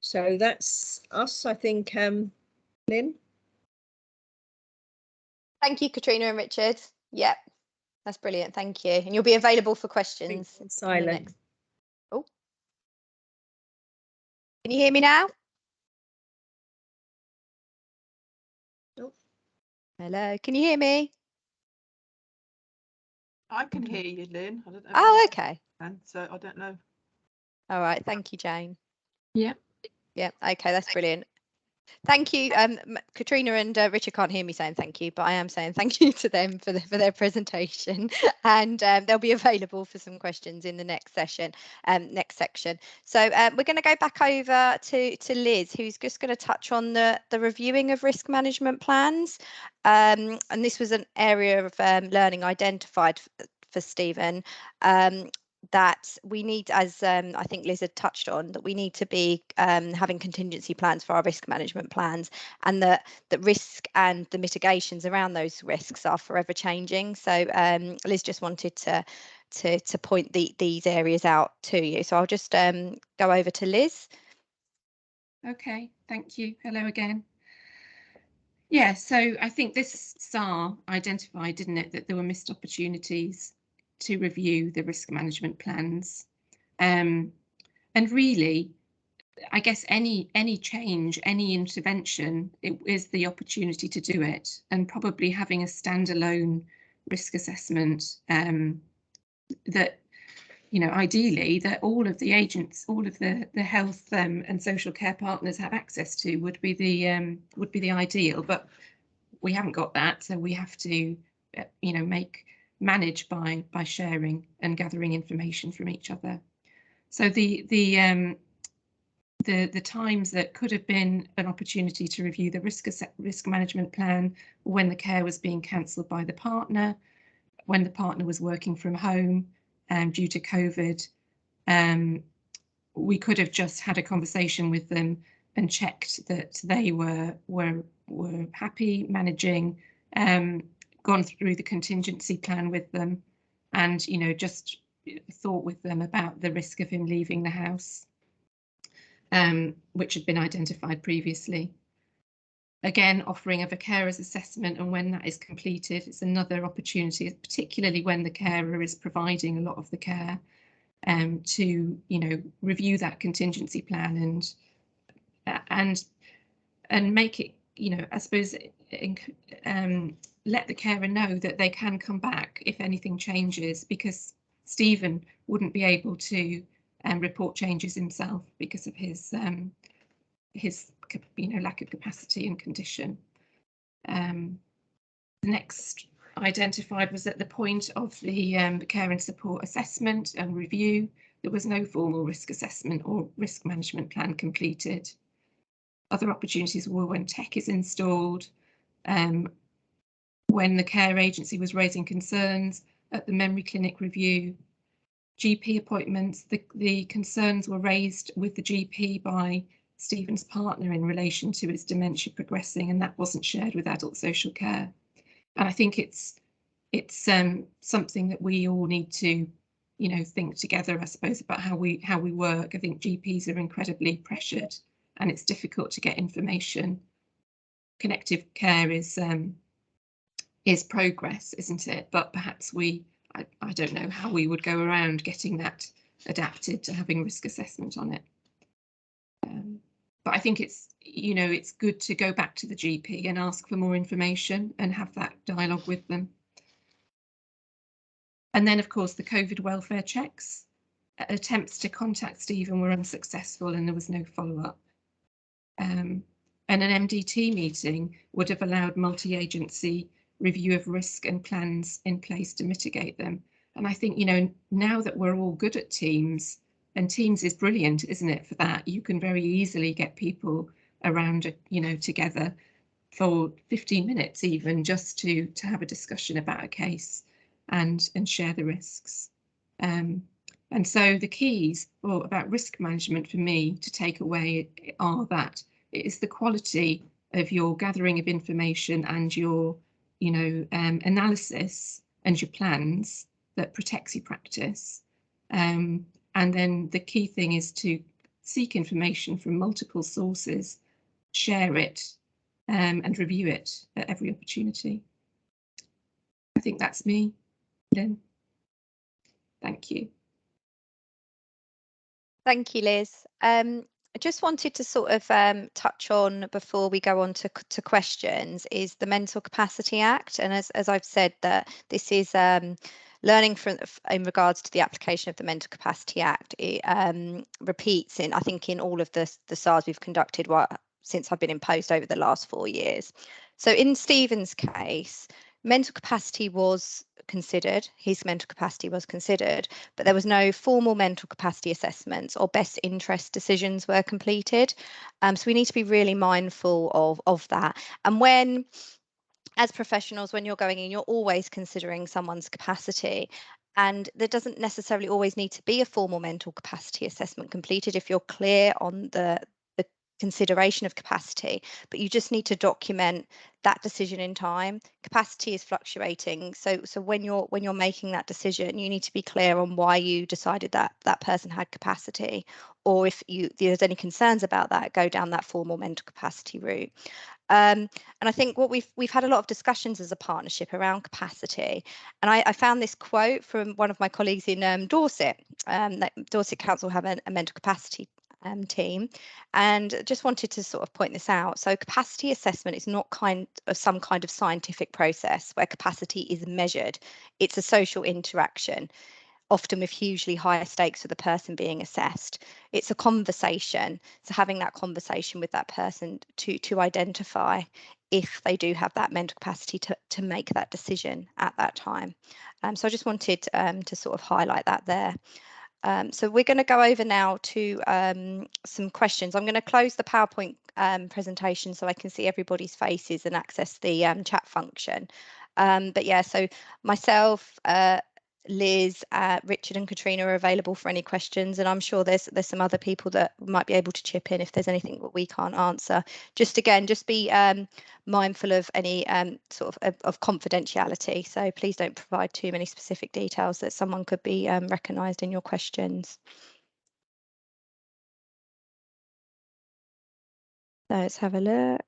F: So that's us, I think. Lynn?
C: Thank you, Katrina and Richard. Yep, that's brilliant. Thank you. And you'll be available for questions.
F: Silent.
C: Oh, can you hear me now?
F: Oh.
C: Hello, can you hear me?
G: I can hear you, Lynn. I don't know.
C: Oh, okay.
G: And so I don't know.
C: All right. Thank you, Jane.
E: Yeah.
C: Yeah. Okay, that's brilliant. Thank you. Katrina and Richard can't hear me saying thank you, but I am saying thank you to them for their presentation, and they'll be available for some questions in the next session, next section. So we're going to go back over to Liz, who's just going to touch on the reviewing of risk management plans, and this was an area of learning identified for Stephen. That we need, as I think Liz had touched on, that we need to be having contingency plans for our risk management plans, and that risk and the mitigations around those risks are forever changing. So Liz just wanted to point these areas out to you. So I'll just go over to Liz.
E: Okay, thank you. Hello again. Yeah, so I think this SAR identified, didn't it, that there were missed opportunities to review the risk management plans. And really, I guess any change, any intervention, it is the opportunity to do it, and probably having a standalone risk assessment that, ideally that all of the agents, all of the health and social care partners have access to would be the ideal, but we haven't got that, so we have to manage by sharing and gathering information from each other. So the times that could have been an opportunity to review the risk management plan when the care was being cancelled by the partner, when the partner was working from home due to COVID, we could have just had a conversation with them and checked that they were happy managing, gone through the contingency plan with them, and just thought with them about the risk of him leaving the house, which had been identified previously. Again, offering of a carer's assessment, and when that is completed, it's another opportunity, particularly when the carer is providing a lot of the care, to review that contingency plan and make it, I suppose, let the carer know that they can come back if anything changes, because Stephen wouldn't be able to report changes himself because of his lack of capacity and condition. The next identified was at the point of the care and support assessment and review, there was no formal risk assessment or risk management plan completed. Other opportunities were when tech is installed, when the care agency was raising concerns at the memory clinic review, GP appointments, the concerns were raised with the GP by Stephen's partner in relation to his dementia progressing, and that wasn't shared with adult social care. And I think it's something that we all need to, think together, I suppose, about how we work. I think GPs are incredibly pressured, and it's difficult to get information. Connected care is progress, isn't it? But perhaps I don't know how we would go around getting that adapted to having risk assessment on it. But I think it's good to go back to the GP and ask for more information and have that dialogue with them. And then, of course, the COVID welfare checks. Attempts to contact Stephen were unsuccessful and there was no follow-up. And an MDT meeting would have allowed multi-agency review of risk and plans in place to mitigate them. And I think, now that we're all good at Teams, and Teams is brilliant, isn't it, for that? You can very easily get people around, together for 15 minutes even, just to have a discussion about a case and share the risks. And so the keys about risk management for me to take away are that it is the quality of your gathering of information and your, analysis and your plans that protects your practice. And then the key thing is to seek information from multiple sources, share it, and review it at every opportunity. I think that's me, Lynn. Thank you.
C: Thank you, Liz. I just wanted to sort of touch on, before we go on to questions, is the Mental Capacity Act. And as I've said, that this is learning in regards to the application of the Mental Capacity Act. It repeats I think in all of the SARs we've conducted since I've been in post over the last 4 years. So in Stephen's case, mental capacity was considered, his mental capacity was considered, but there was no formal mental capacity assessments or best interest decisions were completed. So we need to be really mindful of that. And as professionals, when you're going in, you're always considering someone's capacity. And there doesn't necessarily always need to be a formal mental capacity assessment completed if you're clear on the consideration of capacity, but you just need to document that decision in time. Capacity is fluctuating, so when you're making that decision, you need to be clear on why you decided that person had capacity, or if there's any concerns about that, go down that formal mental capacity route. And I think what we've had a lot of discussions as a partnership around capacity, and I found this quote from one of my colleagues in Dorset. That Dorset Council have a mental capacity team, and just wanted to sort of point this out. So capacity assessment is not some kind of scientific process where capacity is measured. It's a social interaction, often with hugely higher stakes for the person being assessed. It's a conversation, so having that conversation with that person to identify if they do have that mental capacity to make that decision at that time. So I just wanted to sort of highlight that there. So we're going to go over now to some questions. I'm going to close the PowerPoint presentation so I can see everybody's faces and access the chat function. But yeah, so myself, Liz, Richard and Katrina are available for any questions, and I'm sure there's some other people that might be able to chip in if there's anything that we can't answer. Just be mindful of any sort of confidentiality, so please don't provide too many specific details that someone could be recognised in your questions. So let's have a look.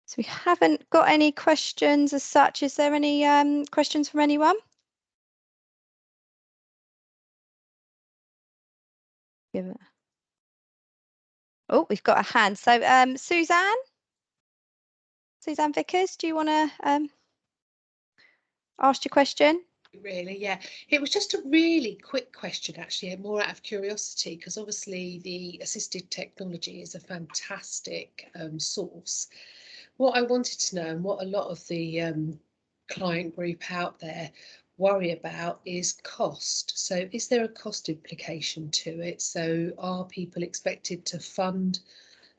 C: So we haven't got any questions as such. Is there any questions from anyone? Oh, we've got a hand. So Suzanne Vickers, do you want to ask your question?
H: Really, yeah. It was just a really quick question, actually, more out of curiosity, because obviously the assisted technology is a fantastic source. What I wanted to know, and what a lot of the client group out there worry about, is cost. So is there a cost implication to it? So are people expected to fund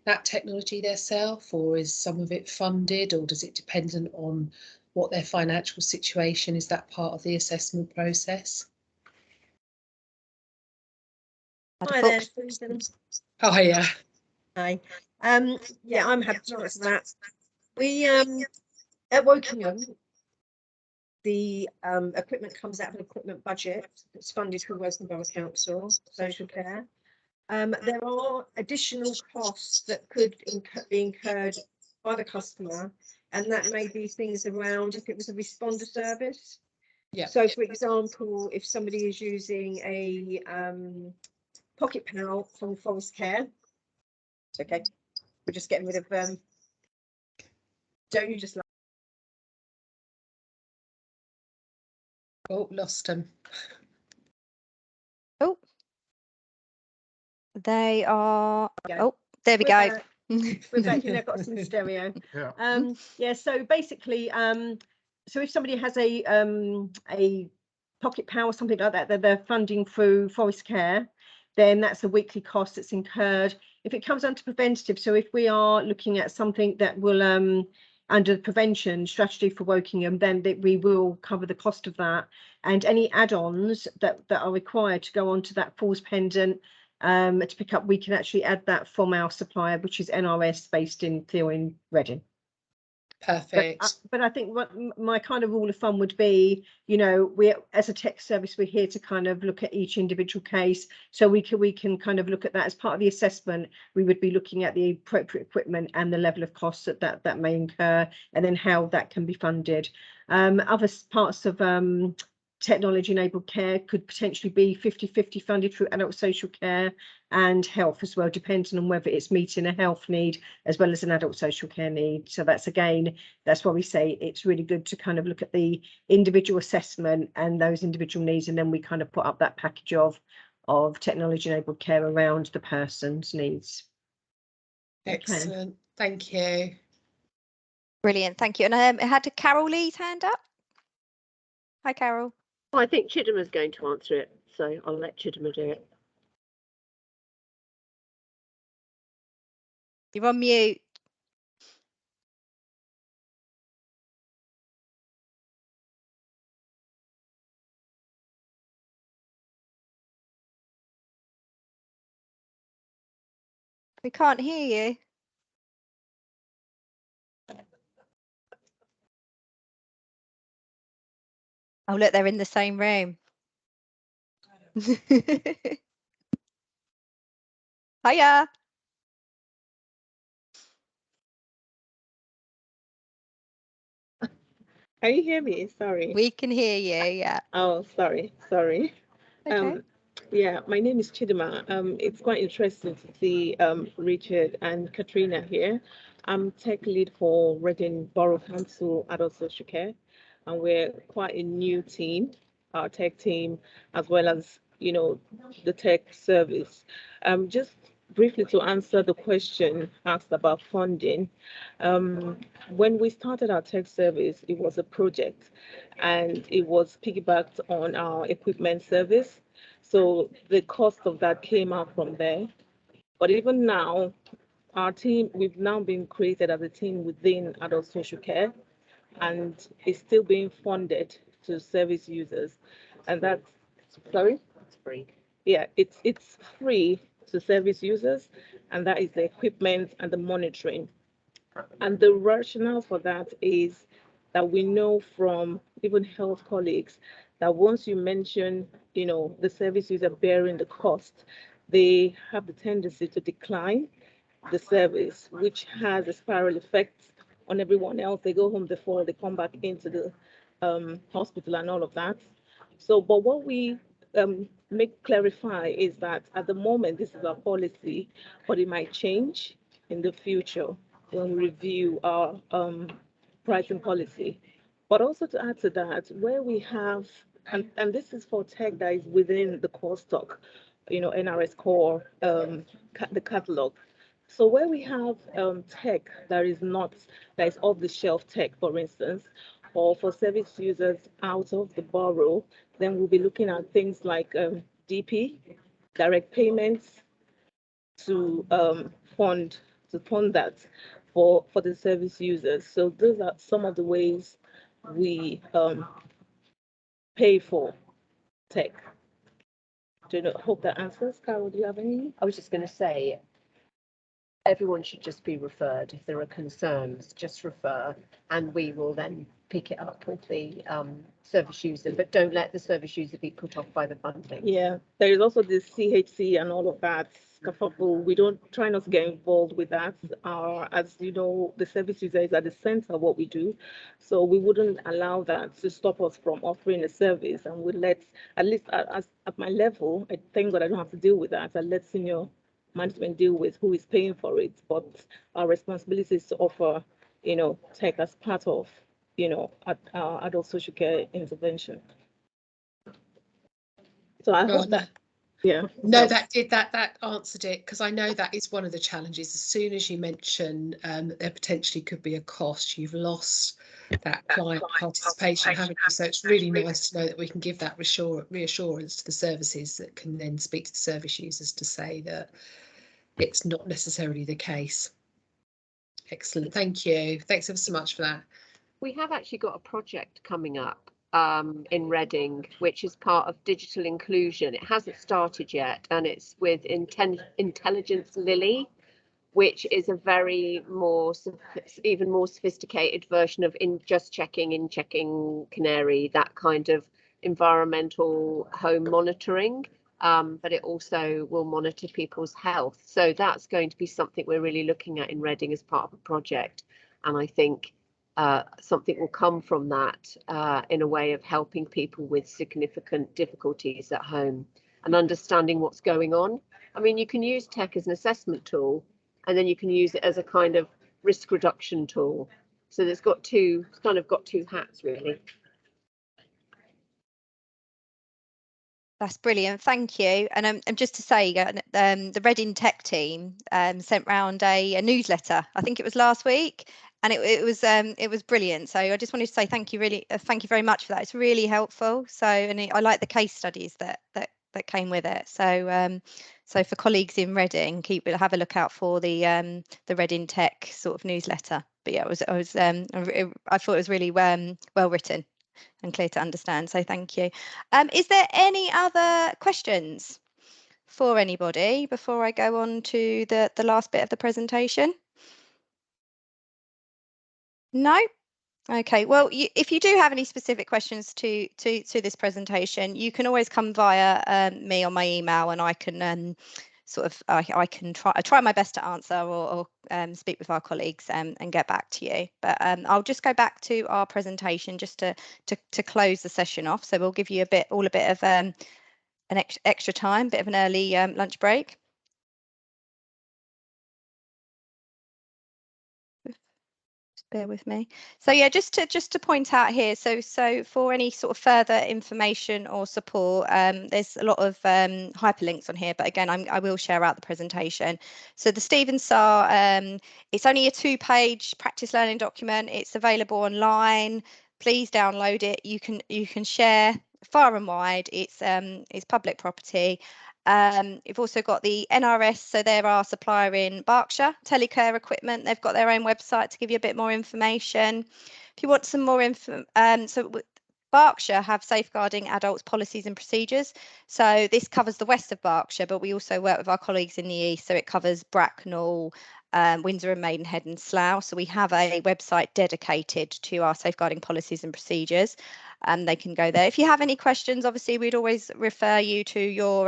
H: that technology themselves, or is some of it funded, or does it depend on what their financial situation is? That part of the assessment process?
F: Hi there, Susan.
H: Oh yeah.
F: Hi. Yeah, I'm happy to answer that. We at Wokingham, the equipment comes out of an equipment budget that's funded through Woking Borough Council social care. There are additional costs that could be incurred by the customer, and that may be things around if it was a responder service.
H: Yeah.
F: So, for example, if somebody is using a pocket pal from Forest Care, it's okay. We're just getting rid of don't you just like.
H: Oh, lost them.
C: Oh, they are.
F: Go.
C: Oh, there we go.
F: We're back. You've now got us in stereo.
D: Yeah.
F: Yeah. So basically, so if somebody has a pocket pal or something like that they're funding through Forest Care, then that's a weekly cost that's incurred. If it comes under preventative, so if we are looking at something that will under the prevention strategy for Wokingham, then we will cover the cost of that, and any add-ons that are required to go onto that falls pendant to pick up, we can actually add that from our supplier, which is NRS, based in Reading.
H: Perfect.
F: But I think what my kind of rule of thumb would be, you know, we as a tech service, we're here to kind of look at each individual case, so we can kind of look at that as part of the assessment. We would be looking at the appropriate equipment and the level of costs that may incur, and then how that can be funded. Other parts of technology enabled care could potentially be 50-50 funded through adult social care and health as well, depending on whether it's meeting a health need as well as an adult social care need. So that's why we say it's really good to kind of look at the individual assessment and those individual needs, and then we kind of put up that package of technology enabled care around the person's needs.
H: Excellent. Okay. Thank you.
C: Brilliant, thank you. And I had Carol Lee's hand up. Hi, Carol.
I: Well, I think Chidima's going to answer it, so I'll let Chidima do it.
C: You're on mute. We can't hear you. Oh, look, they're in the same room. Hiya.
J: Can you hear me? Sorry.
C: We can hear you, yeah.
J: Oh, sorry.
C: Okay.
J: Yeah, my name is Chidima. It's quite interesting to see Richard and Katrina here. I'm tech lead for Reading Borough Council Adult Social Care, and we're quite a new team, our tech team, as well as, you know, the tech service. Just briefly to answer the question asked about funding, when we started our tech service, it was a project and it was piggybacked on our equipment service. So the cost of that came out from there. But even now, our team, we've now been created as a team within adult social care, and it's still being funded to service users. And that's, sorry? It's free. Yeah, it's free to service users, and that is the equipment and the monitoring. And the rationale for that is that we know from even health colleagues that once you mention, you know, the service user bearing the cost, they have the tendency to decline the service, which has a spiral effect on everyone else. They go home before they come back into the hospital and all of that. So, but what we clarify is that at the moment, this is our policy, but it might change in the future when we review our pricing policy. But also to add to that, where we have, and this is for tech that is within the core stock, you know, NRS core, the catalog. So where we have tech that is off the shelf tech, for instance, or for service users out of the borough, then we'll be looking at things like DP, direct payments, to fund that for the service users. So those are some of the ways we pay for tech. Hope that answers. Carol, do you have any?
I: I was just going to say, everyone should just be referred. If there are concerns, just refer, and we will then pick it up with the service user, but don't let the service user be put off by the funding.
J: Yeah, there is also the CHC and all of that. We don't try not to get involved with that. As you know, the service user is at the center of what we do, so we wouldn't allow that to stop us from offering a service, and we let, at least at my level, I thank God I don't have to deal with that. I let senior management deal with who is paying for it, but our responsibility is to offer, you know, tech as part of, you know, our adult social care intervention. So I hope that, yeah.
H: No, that answered it, because I know that is one of the challenges. As soon as you mention there potentially could be a cost, you've lost that client participation, haven't you? So it's really nice to know that we can give that reassurance to the services that can then speak to the service users to say that it's not necessarily the case. Excellent, thank you. Thanks ever so much for that.
I: We have actually got a project coming up in Reading, which is part of digital inclusion. It hasn't started yet, and it's with Intelligence Lily, which is a very even more sophisticated version of in checking Canary, that kind of environmental home monitoring. But it also will monitor people's health. So that's going to be something we're really looking at in Reading as part of a project. And I think something will come from that in a way of helping people with significant difficulties at home and understanding what's going on. I mean, you can use tech as an assessment tool, and then you can use it as a kind of risk reduction tool. So it's got two hats, really.
C: That's brilliant, thank you. And just to say, the Reading Tech team sent round a newsletter. I think it was last week, and it was brilliant. So I just wanted to say thank you, thank you very much for that. It's really helpful. So, and I like the case studies that came with it. So so for colleagues in Reading, have a look out for the Reading Tech sort of newsletter. But yeah, I thought it was really well written and clear to understand, so thank you. Is there any other questions for anybody before I go on to the last bit of the presentation? No? Okay, well, if you do have any specific questions to this presentation, you can always come via me on my email, and I can I can try my best to answer or speak with our colleagues and get back to you. But I'll just go back to our presentation just to close the session off. So we'll give you a bit of an extra time, bit of an early lunch break. Bear with me. So yeah, just to point out here, so for any sort of further information or support, there's a lot of hyperlinks on here, but again, I will share out the presentation. So the Stephen SAR, it's only a 2-page practice learning document. It's available online. Please download it. You can share far and wide. It's public property. You've also got the NRS, so they're our supplier in Berkshire, Telecare Equipment. They've got their own website to give you a bit more information. If you want some more info, so Berkshire have safeguarding adults policies and procedures. So this covers the west of Berkshire, but we also work with our colleagues in the east. So it covers Bracknell, Windsor and Maidenhead and Slough. So we have a website dedicated to our safeguarding policies and procedures. They can go there. If you have any questions, obviously we'd always refer you to your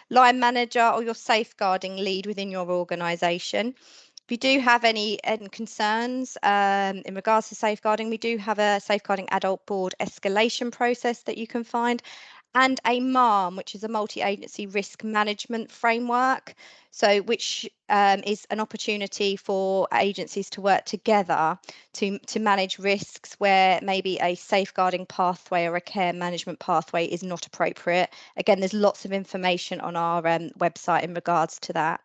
C: line manager or your safeguarding lead within your organisation. If you do have any concerns in regards to safeguarding, we do have a safeguarding adult board escalation process that you can find, and a MARM, which is a multi-agency risk management framework, so which is an opportunity for agencies to work together to manage risks where maybe a safeguarding pathway or a care management pathway is not appropriate. Again, there's lots of information on our website in regards to that.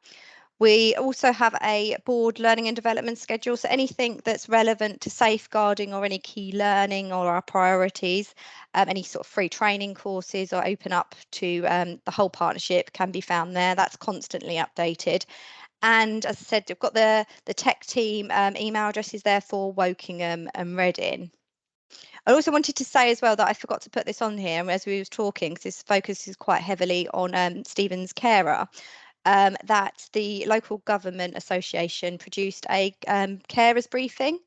C: We also have a board learning and development schedule, so anything that's relevant to safeguarding or any key learning or our priorities, any sort of free training courses or open up to the whole partnership can be found there. That's constantly updated. And as I said, we've got the tech team email addresses there for Wokingham and Reading. I also wanted to say as well that I forgot to put this on here as we was talking, because this focus is quite heavily on Stephen's carer. That the local government association produced a carers briefing.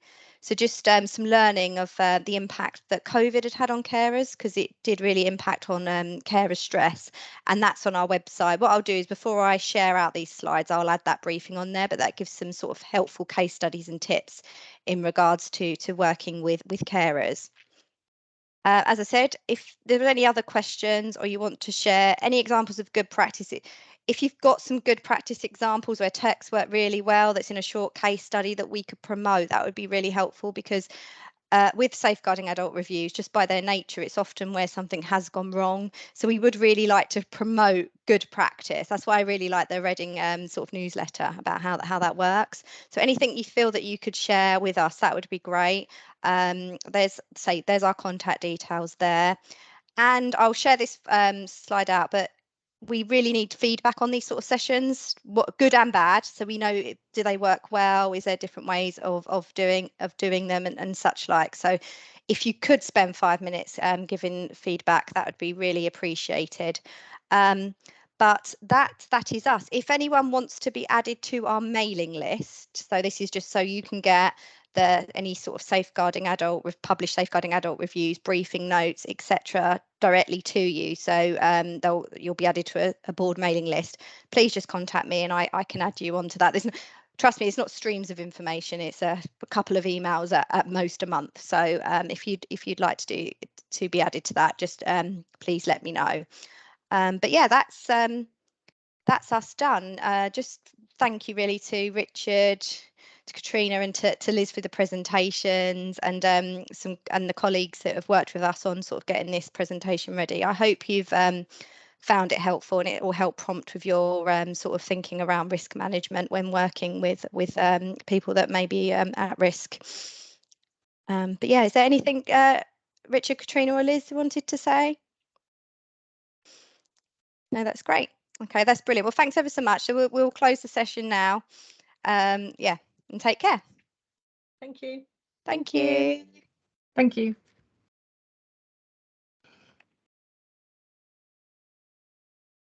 C: So just some learning of the impact that COVID had on carers, because it did really impact on carers' stress. And that's on our website. What I'll do is before I share out these slides, I'll add that briefing on there, but that gives some sort of helpful case studies and tips in regards to working with carers. As I said, if there are any other questions or you want to share any examples of good practice, if you've got some good practice examples where techs work really well, that's in a short case study that we could promote, that would be really helpful, because with safeguarding adult reviews, just by their nature, it's often where something has gone wrong. So we would really like to promote good practice. That's why I really like the Reading sort of newsletter about how that works. So anything you feel that you could share with us, that would be great. There's our contact details there. And I'll share this slide out, but we really need feedback on these sort of sessions, what good and bad, so we know do they work well, is there different ways of doing them and such like. So if you could spend 5 minutes giving feedback, that would be really appreciated. But that is us. If anyone wants to be added to our mailing list, so this is just so you can get any sort of published safeguarding adult reviews, briefing notes, etc., directly to you. So you'll be added to a board mailing list. Please just contact me and I can add you onto that. Trust me, it's not streams of information. It's a couple of emails at most a month. So if you'd like to be added to that, just please let me know. But yeah, that's us done. Just thank you really to Richard, to Katrina, and to Liz for the presentations, and the colleagues that have worked with us on sort of getting this presentation ready. I hope you've found it helpful, and it will help prompt with your sort of thinking around risk management when working with people that may be at risk. But yeah, is there anything Richard, Katrina, or Liz wanted to say? No, that's great. Okay, that's brilliant. Well, thanks ever so much. So we'll close the session now. Yeah, and take care.
F: Thank you.
C: Thank you.
A: Thank you.